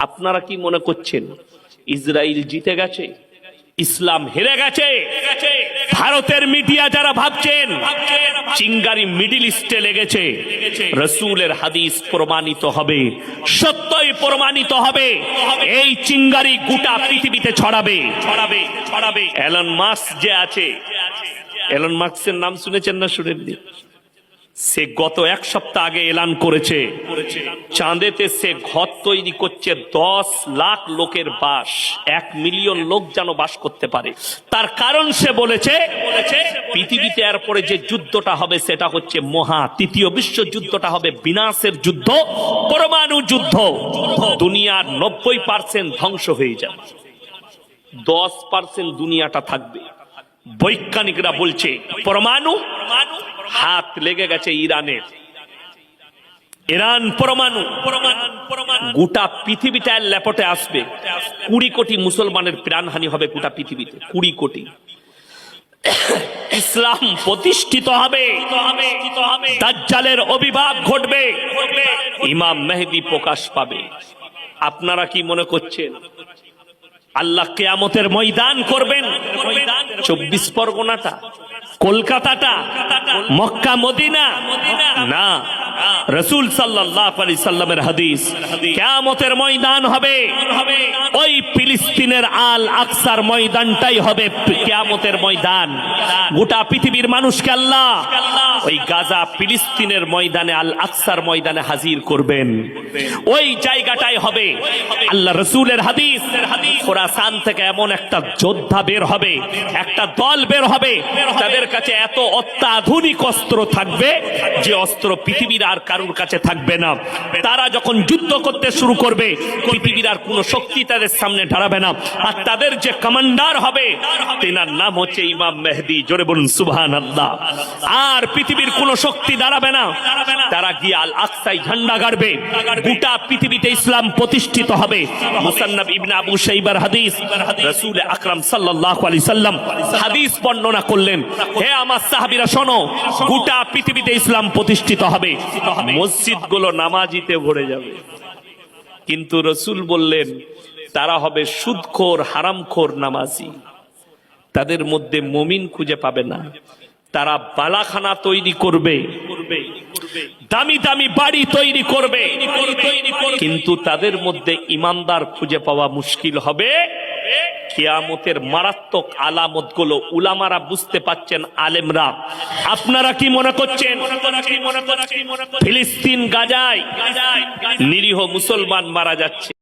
আপনারা কি মনে করছেন ইসরায়েল জিতে গেছে, ইসলাম হেরে গেছে? ভারতের মিডিয়া যারা ভাবছেন চিঙ্গারি মিডিল ইস্টে লেগেছে, রাসূলের হাদিস প্রমাণিত হবে, সত্যই প্রমাণিত হবে, এই চিঙ্গারি গোটা পৃথিবীতে ছড়াবে। এলন মাস্ক যে আছে, এলন মাস্কের নাম শুনেছেন না শুনেননি? সে গত এক সপ্তাহ আগে এলান করেছে চাঁদেতে সে ঘর তৈরি করছে 10 লাখ লোকের বাস, 1 মিলিয়ন লোক যেন বাস করতে পারে। তার কারণ সে বলেছে পৃথিবীতে এরপরে যে যুদ্ধটা হবে সেটা হচ্ছে মহা তৃতীয় বিশ্বযুদ্ধটা হবে বিনাশের যুদ্ধ, পরমাণু যুদ্ধ। দুনিয়ার 90% ধ্বংস হয়ে যাবে, 10% দুনিয়াটা থাকবে। বৈজ্ঞানিকরা বলছে পরমাণু হাত লেগে গেছে ইরানের, ইরান পরমাণু গোটা পৃথিবীটা ল্যাপটে আসবে। 20 কোটি মুসলমানের প্রাণহানি হবে গোটা পৃথিবীতে, 20 কোটি। ইসলাম প্রতিষ্ঠিত হবে, দাজ্জালের অবির্ভাব ঘটবে, ইমাম মেহেদী প্রকাশ পাবে। আপনারা কি মনে করছেন আল্লাহ কিয়ামতের ময়দান করবেন 24 পরগনাটা, কলকাতাটা, মক্কা মদিনা? না, রাসূল সাল্লাল্লাহু আলাইহি সাল্লামের হাদিস, কিয়ামতের ময়দান হবে ওই ফিলিস্তিনের আল আকসার ময়দানটাই হবে কিয়ামতের ময়দান। গোটা পৃথিবীর মানুষকে আল্লাহ ওই গাজা ফিলিস্তিনের ময়দানে, আল আকসার ময়দানে হাজির করবেন। ওই জায়গাটাই হবে, আল্লাহ রাসূলের হাদিস, খোরাসান থেকে এমন একটা যোদ্ধা বের হবে, একটা দল বের হবে, তাদের কাছে এত অত্যাধুনিক অস্ত্র থাকবে যে অস্ত্র পৃথিবীর আর কারোর কাছে থাকবে না। তারা যখন যুদ্ধ করতে শুরু করবে পৃথিবীর আর কোন শক্তি তাদের সামনে দাঁড়াবে না। আর তাদের যে কমান্ডার হবে তেনার নাম হচ্ছে ইমাম মেহেদী। জোরে বলুন সুবহানাল্লাহ। আর পৃথিবীর কোন শক্তি দাঁড়াবে না, তারা গিয়ে আল আকসায় ঝান্ডা গাড়বে, গোটা পৃথিবীতে ইসলাম প্রতিষ্ঠিত হবে। মুসান্নাফ ইবনে আবু শাইবার হাদিস, রাসূল আকরাম সাল্লাল্লাহু আলাইহি সাল্লাম হাদিস বর্ণনা করলেন, হে আমার সাহাবীরা শোনো, গোটা পৃথিবীতে ইসলাম প্রতিষ্ঠিত হবে, মসজিদগুলো নামাজিতে ভরে যাবে। কিন্তু রাসূল বললেন তারা হবে সুদখোর, হারামখোর নামাজি, তাদের মধ্যে মুমিন খুঁজে পাবে না। তারা বালাখানা তৈরি করবে, দামি দামি বাড়ি তৈরি করবে, কিন্তু তাদের মধ্যে ইমানদার খুঁজে পাওয়া মুশকিল হবে। কিয়ামতের মারাত্মক আলামত গুলো উলামারা বুঝতে পাচ্ছেন, আলেমরা। আপনারা কি মনে করছেন ফিলিস্তিন গাজায় নিরীহ মুসলমান মারা যাচ্ছে?